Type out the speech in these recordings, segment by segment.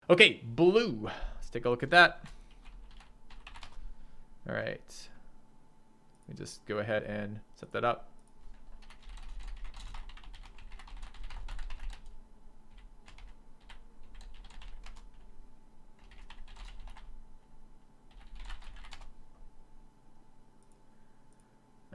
Okay, blue. Let's take a look at that. All right. Let me just go ahead and set that up.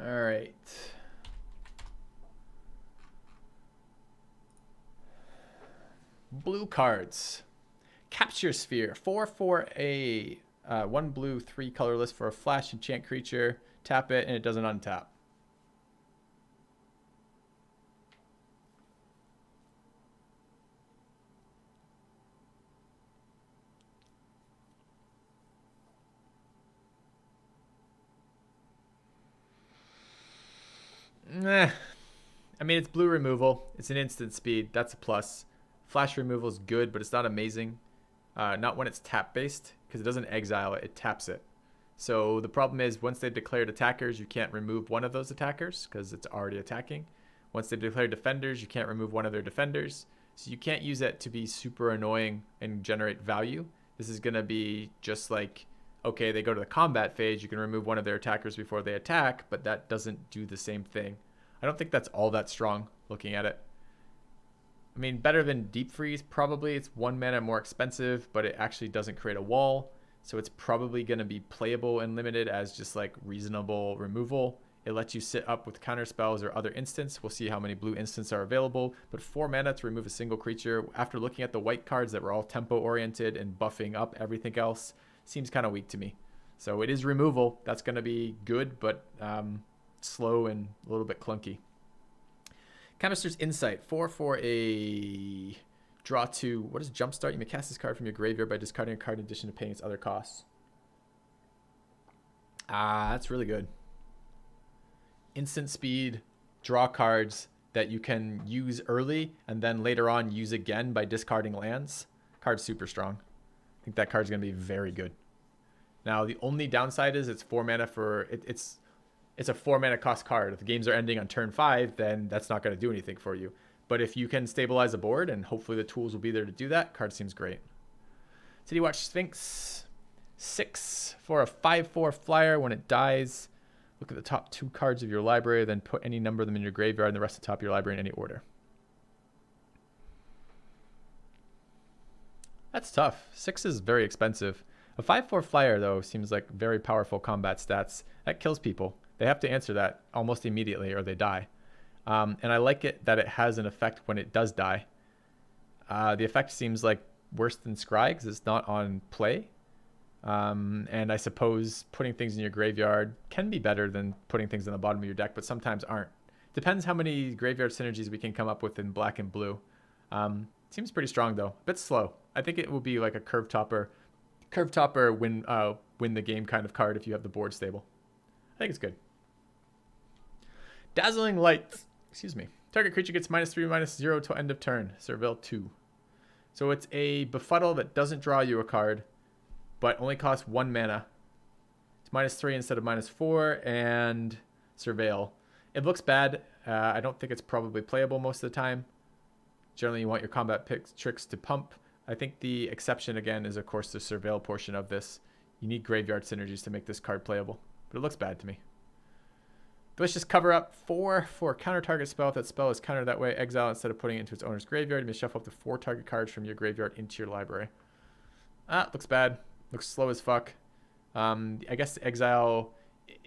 All right. Blue cards. Capture Sphere. 4 for a 1 blue, 3 colorless for a flash enchant creature. Tap it and it doesn't untap. I mean, it's blue removal. It's an instant speed. That's a plus. Flash removal is good, but it's not amazing. Not when it's tap based, because it doesn't exile it, it taps it. So the problem is once they've declared attackers, you can't remove one of those attackers because it's already attacking. Once they've declared defenders, you can't remove one of their defenders. So you can't use it to be super annoying and generate value. This is going to be just like, okay, they go to the combat phase, you can remove one of their attackers before they attack, but that doesn't do the same thing. I don't think that's all that strong looking at it. I mean, better than Deep Freeze, probably. It's 1 mana more expensive, but it actually doesn't create a wall. So it's probably going to be playable and limited as just like reasonable removal. It lets you sit up with counter spells or other instants. We'll see how many blue instants are available. But 4 mana to remove a single creature. After looking at the white cards that were all tempo oriented and buffing up everything else, seems kind of weak to me. So it is removal. That's going to be good, but slow and a little bit clunky. Chemist's Insight. 4 for a draw 2. What is Jumpstart? You may cast this card from your graveyard by discarding a card in addition to paying its other costs. That's really good. Instant speed, draw cards that you can use early and then later on use again by discarding lands. Card's super strong. I think that card's going to be very good. Now, the only downside is it's 4 mana for... It's a 4 mana cost card. If the games are ending on turn 5, then that's not going to do anything for you. But if you can stabilize a board, and hopefully the tools will be there to do that, card seems great. City Watch Sphinx. 6 for a 5/4 flyer. When it dies, look at the top 2 cards of your library, then put any number of them in your graveyard and the rest of the top of your library in any order. That's tough. 6 is very expensive. A 5/4 flyer, though, seems like very powerful combat stats. That kills people. They have to answer that almost immediately or they die. And I like it that it has an effect when it does die. The effect seems like worse than Scry because it's not on play. And I suppose putting things in your graveyard can be better than putting things in the bottom of your deck, but sometimes aren't. Depends how many graveyard synergies we can come up with in black and blue. Seems pretty strong, though. A bit slow. I think it will be like a curve topper win the game kind of card if you have the board stable. I think it's good. Dazzling Light. Excuse me. Target creature gets -3/-0 till end of turn. Surveil 2. So it's a Befuddle that doesn't draw you a card, but only costs 1 mana. It's -3 instead of -4, and Surveil. It looks bad. I don't think it's probably playable most of the time. Generally, you want your combat tricks to pump. I think the exception, again, is, of course, the Surveil portion of this. You need graveyard synergies to make this card playable, but it looks bad to me. Delicious Cover Up. 4 for counter target spell. If that spell is countered that way, exile instead of putting it into its owner's graveyard. You may shuffle up to 4 target cards from your graveyard into your library. Looks bad. Looks slow as fuck. I guess exile.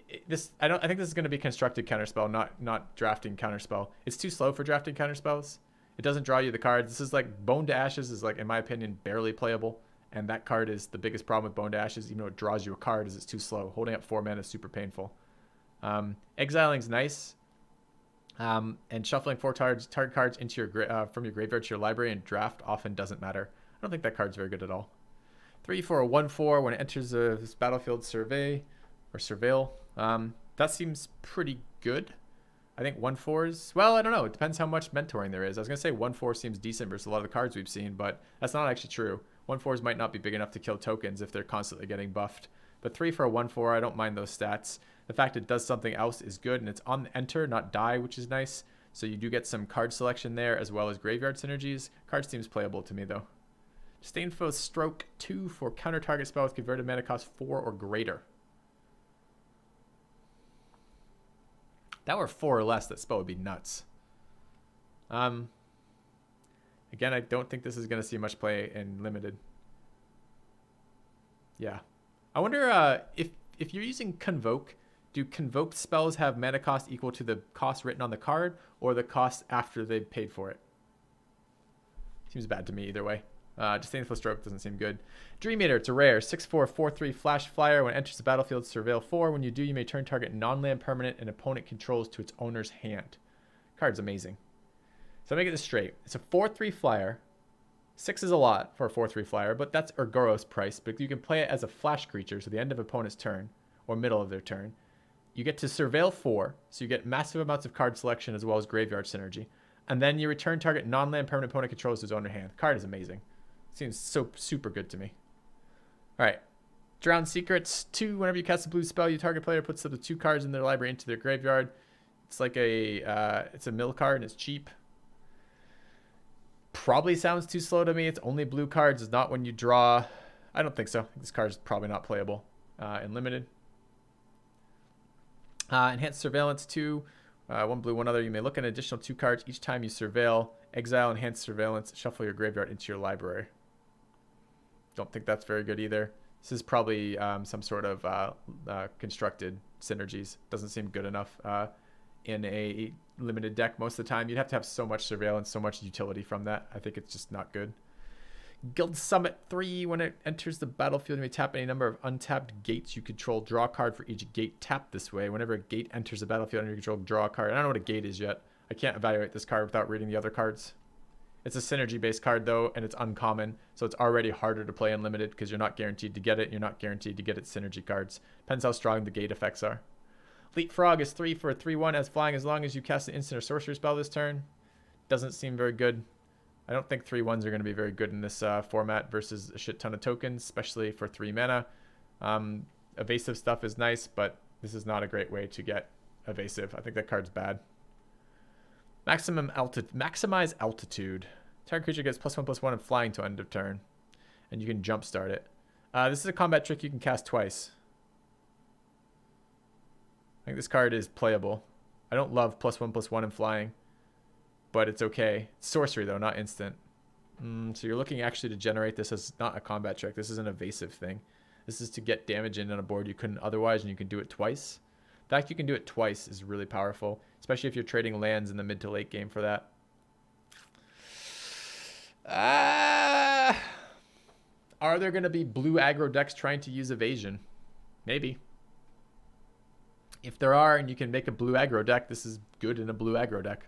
I think this is going to be constructed counterspell, not drafting counterspell. It's too slow for drafting counterspells. It doesn't draw you the cards. This is like Bone to Ashes is, like, in my opinion, barely playable, and that card is the biggest problem with Bone to Ashes. Even though it draws you a card, is it's too slow. Holding up 4 mana is super painful. Exiling's nice, and shuffling 4 target cards into your from your graveyard to your library and draft often doesn't matter. I don't think that card's very good at all. 3 for a 1/4 when it enters this battlefield surveil. That seems pretty good. I think 1/4s, well, I don't know. It depends how much mentoring there is. I was going to say 1/4 seems decent versus a lot of the cards we've seen, but that's not actually true. 1/4s might not be big enough to kill tokens if they're constantly getting buffed. But 3 for a 1/4, I don't mind those stats. The fact it does something else is good, and it's on enter, not die, which is nice. So you do get some card selection there, as well as graveyard synergies. Card seems playable to me, though. Disdainful Stroke 2 for counter target spell with converted mana cost 4 or greater. If that were 4 or less, that spell would be nuts. Again, I don't think this is going to see much play in limited. Yeah. I wonder if you're using Convoke, do convoked spells have mana cost equal to the cost written on the card or the cost after they've paid for it? Seems bad to me either way. Disdainful Stroke doesn't seem good. Dream Eater, it's a rare. 6/4, 4/3 flash flyer. When it enters the battlefield, surveil 4. When you do, you may turn target non-land permanent an opponent controls to its owner's hand. Card's amazing. So let me get this straight. It's a 4/3 flyer. 6 is a lot for a 4/3 flyer, but that's Urgoros price. But you can play it as a flash creature, so the end of opponent's turn, or middle of their turn. You get to surveil 4, so you get massive amounts of card selection as well as graveyard synergy. And then you return target non-land permanent opponent controls to his owner hand. Card is amazing. Seems so super good to me. All right. Drowned Secrets 2. Whenever you cast a blue spell, you target player puts up to 2 cards in their library into their graveyard. It's like it's a mill card and it's cheap. Probably sounds too slow to me. It's only blue cards. It's not when you draw. I don't think so. This card is probably not playable in limited. Enhanced Surveillance 2. 1 blue, 1 other. You may look at an additional 2 cards each time you surveil. Exile Enhanced Surveillance. Shuffle your graveyard into your library. Don't think that's very good either. This is probably some sort of constructed synergies. Doesn't seem good enough in a limited deck most of the time. You'd have to have so much surveillance, so much utility from that. I think it's just not good. Guild Summit 3. When it enters the battlefield, you may tap any number of untapped gates you control. Draw a card for each gate tapped this way. Whenever a gate enters the battlefield under your control, draw a card. I don't know what a gate is yet. I can't evaluate this card without reading the other cards. It's a synergy-based card, though, and it's uncommon, so it's already harder to play unlimited because you're not guaranteed to get it. You're not guaranteed to get its synergy cards. Depends how strong the gate effects are. Leapfrog is 3 for a 3/1 as flying as long as you cast an instant or sorcery spell this turn. Doesn't seem very good. I don't think 3/1s are going to be very good in this format versus a shit ton of tokens, especially for 3 mana. Evasive stuff is nice, but this is not a great way to get evasive. I think that card's bad. Maximize altitude. Target creature gets +1/+1 and flying to end of turn, and you can jumpstart it. This is a combat trick you can cast twice. I think this card is playable. I don't love +1/+1 and flying, but it's okay. It's sorcery though, not instant. So you're looking actually to generate this as not a combat trick. This is an evasive thing. This is to get damage in on a board you couldn't otherwise, and you can do it twice. The fact you can do it twice is really powerful, especially if you're trading lands in the mid to late game for that. Are there going to be blue aggro decks trying to use evasion? Maybe. If there are, and you can make a blue aggro deck, this is good in a blue aggro deck.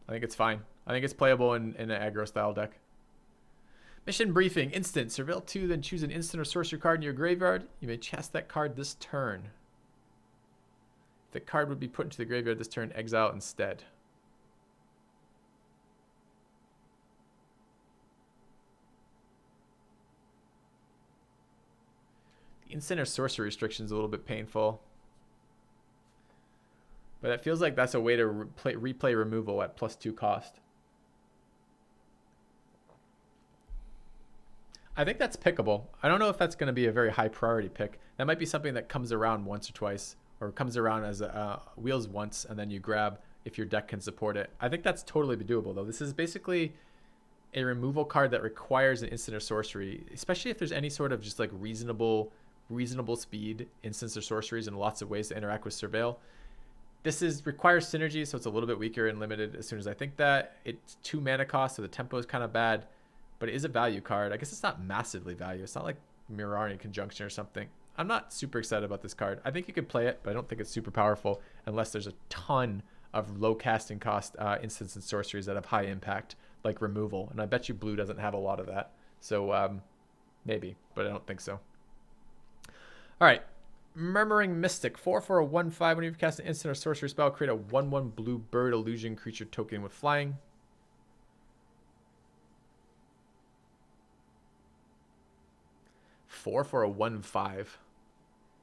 I think it's fine. I think it's playable in an aggro style deck. Mission Briefing. Instant. Surveil 2, then choose an instant or sorcery card in your graveyard. You may cast that card this turn. If the card would be put into the graveyard this turn, exile instead. The instant or sorcery restriction is a little bit painful. But it feels like that's a way to replay removal at +2 cost. I think that's pickable. I don't know if that's going to be a very high priority pick. That might be something that comes around once or twice, or comes around as wheels once, and then you grab if your deck can support it. I think that's totally doable, though. This is basically a removal card that requires an instant or sorcery, especially if there's any sort of just like reasonable speed instants or sorceries and lots of ways to interact with Surveil. This requires synergy, so it's a little bit weaker and limited as soon as I think that. It's 2 mana cost, so the tempo is kind of bad, but it is a value card. I guess it's not massively value. It's not like Mirari Conjunction or something. I'm not super excited about this card. I think you could play it, but I don't think it's super powerful unless there's a ton of low casting cost instants and sorceries that have high impact, like removal. And I bet you blue doesn't have a lot of that. So maybe, but I don't think so. All right. Murmuring Mystic. 4 for a 1/5. When you cast an instant or sorcery spell, create a 1/1 blue bird illusion creature token with flying. Four for a 1/5.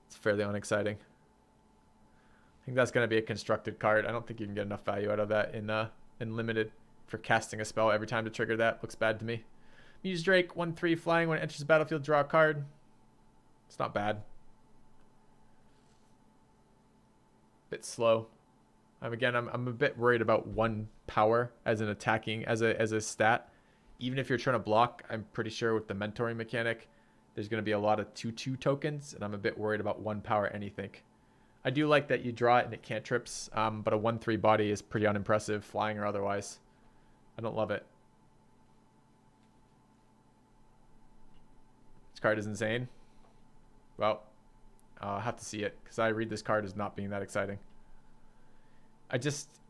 It's fairly unexciting. I think that's going to be a constructed card. I don't think you can get enough value out of that in limited for casting a spell every time to trigger that. Looks bad to me. Muse Drake, 1/3 flying. When it enters the battlefield, draw a card. It's not bad. Bit slow. I'm a bit worried about 1 power as an attacking, as a stat. Even if you're trying to block, I'm pretty sure with the mentoring mechanic, there's going to be a lot of 2/2 tokens, and I'm a bit worried about 1 power anything. I do like that you draw it and it cantrips, but a 1/3 body is pretty unimpressive, flying or otherwise. I don't love it. This card is insane. Well, I'll have to see it, because I read this card as not being that exciting. I just,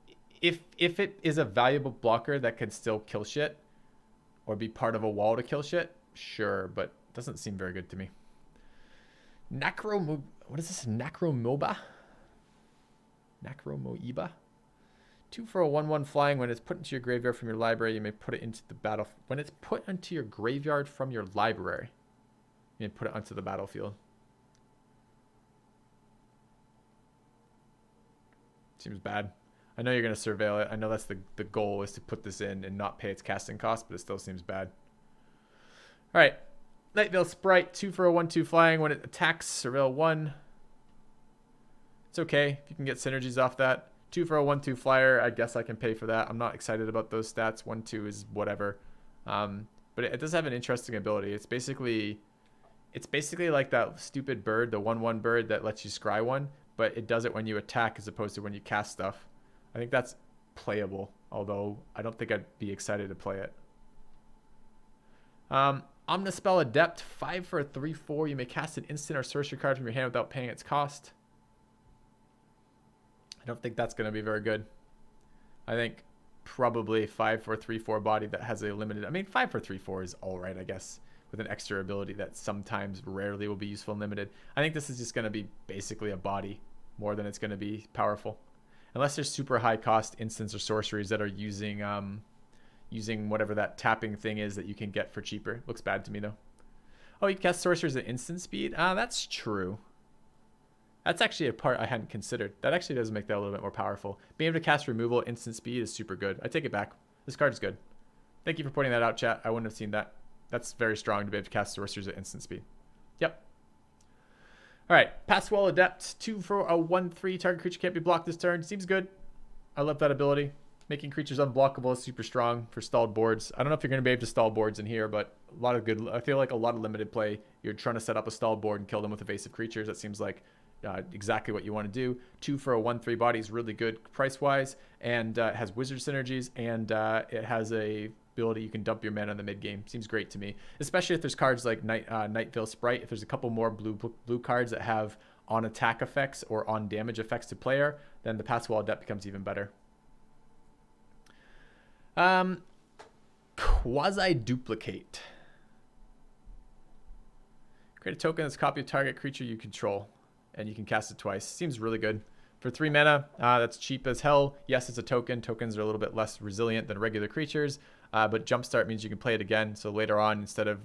if it is a valuable blocker that can still kill shit, or be part of a wall to kill shit, sure, but it doesn't seem very good to me. What is this? Necromoeba? Necromoeba? 2 for a 1/1 flying. When it's put into your graveyard from your library, you may put it into the battle. When it's put into your graveyard from your library, you may put it onto the battlefield. Seems bad. I know you're going to surveil it. I know that's the goal, is to put this in and not pay its casting cost, but it still seems bad. All right. Nightveil Sprite, 2 for a 1/2 flying. When it attacks, surveil 1. It's okay if you can get synergies off that. 2 for a 1/2 flyer. I guess I can pay for that. I'm not excited about those stats. 1/2 is whatever. But it does have an interesting ability. It's basically like that stupid bird, the 1/1 bird that lets you scry 1, but it does it when you attack as opposed to when you cast stuff. I think that's playable, although I don't think I'd be excited to play it. Omnispell Adept, 5 for a 3/4. You may cast an instant or sorcery card from your hand without paying its cost. I don't think that's going to be very good. I think probably 5 for a 3/4 body that has a limited... I mean, 5 for 3/4 is all right, I guess, with an extra ability that sometimes rarely will be useful and limited. I think this is just going to be basically a body more than it's going to be powerful. Unless there's super high cost instants or sorceries that are using whatever that tapping thing is that you can get for cheaper. Looks bad to me though. Oh, you can cast sorceries at instant speed? That's true. That's actually a part I hadn't considered. That actually does make that a little bit more powerful. Being able to cast removal at instant speed is super good. I take it back. This card is good. Thank you for pointing that out, chat. I wouldn't have seen that. That's very strong to be able to cast sorceries at instant speed. Yep. All right, Passwell Adept, 2 for a 1/3. Target creature can't be blocked this turn. Seems good. I love that ability. Making creatures unblockable is super strong for stalled boards. I don't know if you're going to be able to stall boards in here, but a lot of good. I feel like a lot of limited play. You're trying to set up a stalled board and kill them with evasive creatures. That seems like exactly what you want to do. 2 for a 1/3 body is really good price-wise, and it has wizard synergies, and it has a ability you can dump your mana in the mid game. Seems great to me, especially if there's cards like Nightveil Sprite. If there's a couple more blue cards that have on attack effects or on damage effects to player, then the Passwell Adept becomes even better. Quasi Duplicate. Create a token that's a copy of target creature you control, and you can cast it twice. Seems really good. For 3 mana, that's cheap as hell. Yes, it's a token. Tokens are a little bit less resilient than regular creatures, but Jumpstart means you can play it again. So later on, instead of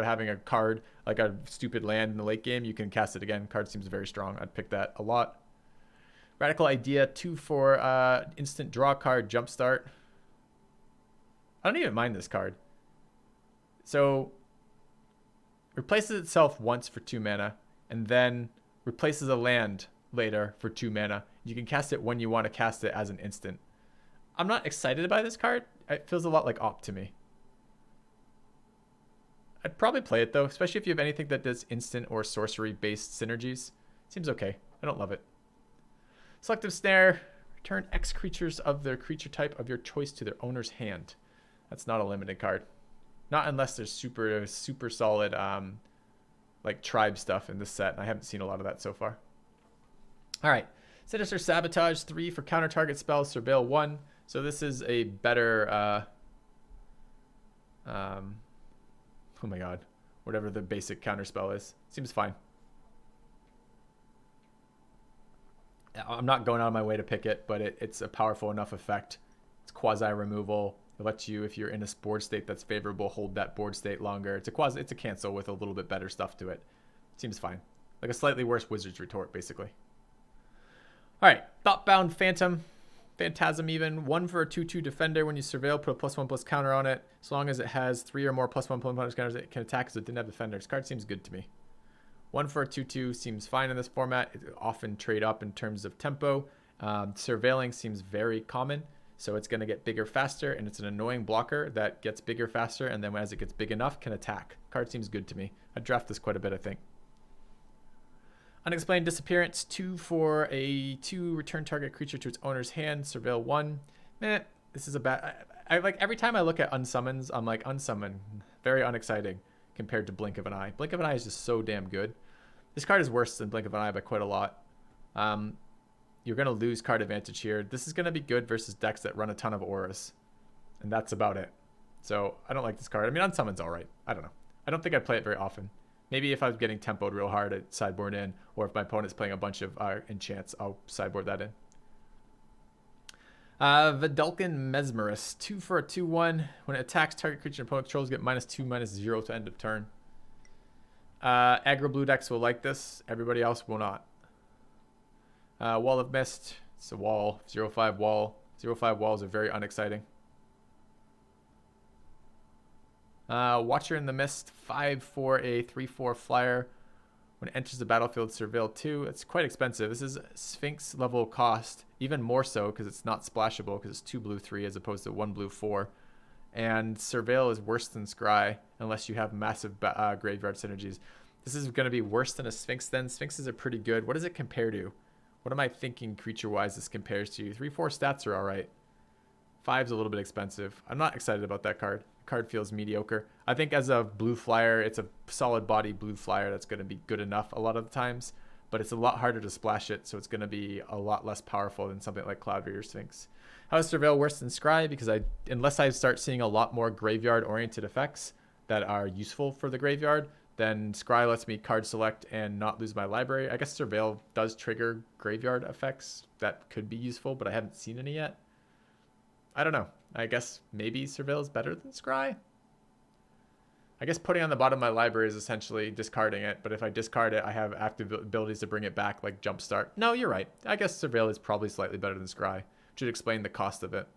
having a card like a stupid land in the late game, you can cast it again. Card seems very strong. I'd pick that a lot. Radical Idea, 2 for instant draw card, Jumpstart. I don't even mind this card. So replaces itself once for 2 mana, and then replaces a land later for 2 mana. You can cast it when you want to cast it as an instant. I'm not excited by this card. It feels a lot like Opt to me. I'd probably play it though, especially if you have anything that does instant or sorcery based synergies. Seems okay. I don't love it. Selective Snare. Return X creatures of their creature type of your choice to their owner's hand. That's not a limited card. Not unless there's super solid like tribe stuff in this set. I haven't seen a lot of that so far. All right. Sinister Sabotage, 3 for counter target spells, Surveil 1. So this is a better oh my god, whatever the basic counter spell is. Seems fine. I'm not going out of my way to pick it, but it's a powerful enough effect. It's quasi removal. It lets you, if you're in a board state that's favorable, hold that board state longer. It's a cancel with a little bit better stuff to it. Seems fine. Like a slightly worse Wizard's Retort, basically. All right, Thoughtbound Phantom. Phantasm even. 1 for a 2/2 defender. When you surveil, put a +1/+1 counter on it. As long as it has 3 or more +1/+1 counters, it can attack because it didn't have defenders. Card seems good to me. 1 for a 2/2 seems fine in this format. It often trade up in terms of tempo. Surveilling seems very common. So it's going to get bigger faster, and it's an annoying blocker that gets bigger faster, and then as it gets big enough, can attack. Card seems good to me. I'd draft this quite a bit, I think. Unexplained Disappearance. 2 for a 2. Return target creature to its owner's hand. Surveil 1. This is a bad... I like every time I look at unsummons, I'm like, unsummon. Very unexciting compared to Blink of an Eye. Blink of an Eye is just so damn good. This card is worse than Blink of an Eye by quite a lot. You're going to lose card advantage here. This is going to be good versus decks that run a ton of auras. And that's about it. So I don't like this card. I mean, unsummon's all right. I don't know. I don't think I'd play it very often. Maybe if I was getting tempoed real hard, I'd sideboard in. Or if my opponent's playing a bunch of enchants, I'll sideboard that in. Vidalcan Mesmerist. 2 for a 2/1. When it attacks, target creature and opponent controls get -2/-0 to end of turn. Aggro blue decks will like this. Everybody else will not. Wall of Mist. It's a wall. 0/5 wall. 0/5 walls are very unexciting. Watcher in the Mist. 5 for a 3/4 flyer. When it enters the battlefield, surveil 2. It's quite expensive. This is Sphinx level cost. Even more so because it's not splashable because it's 2 blue 3 as opposed to 1 blue 4. And surveil is worse than Scry unless you have massive graveyard synergies. This is going to be worse than a Sphinx then. Sphinxes are pretty good. What does it compare to? What am I thinking creature-wise this compares to? 3/4 stats are all right. 5's a little bit expensive. I'm not excited about that card. The card feels mediocre. I think as a blue flyer, it's a solid body blue flyer that's going to be good enough a lot of the times, but it's a lot harder to splash it, so it's going to be a lot less powerful than something like Cloudreader Sphinx. How is Surveil worse than Scry? Because unless I start seeing a lot more graveyard-oriented effects that are useful for the graveyard, then Scry lets me card select and not lose my library. I guess Surveil does trigger graveyard effects that could be useful, but I haven't seen any yet. I don't know. I guess maybe Surveil is better than Scry. I guess putting on the bottom of my library is essentially discarding it, but if I discard it, I have active abilities to bring it back, like Jumpstart. No, you're right. I guess Surveil is probably slightly better than Scry, which would explain the cost of it.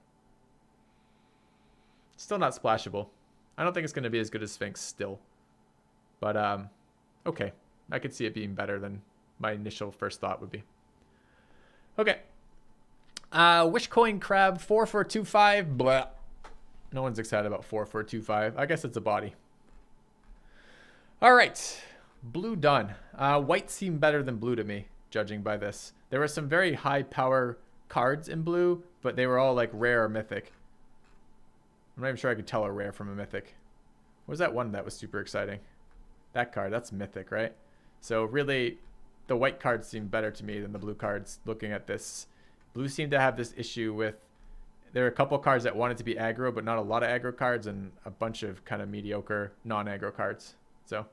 Still not splashable. I don't think it's going to be as good as Sphinx still. But, okay. I could see it being better than my initial first thought would be. Okay. Wishcoin Crab, 4 for a 2/5. Blah. No one's excited about 4 for a 2/5. I guess it's a body. All right. Blue done. White seemed better than blue to me, judging by this. There were some very high power cards in blue, but they were all like rare or mythic. I'm not even sure I could tell a rare from a mythic. What was that one that was super exciting? That card, that's mythic, right? So really, the white cards seem better to me than the blue cards looking at this. Blue seemed to have this issue with, there are a couple cards that wanted to be aggro, but not a lot of aggro cards, and a bunch of kind of mediocre non-aggro cards. So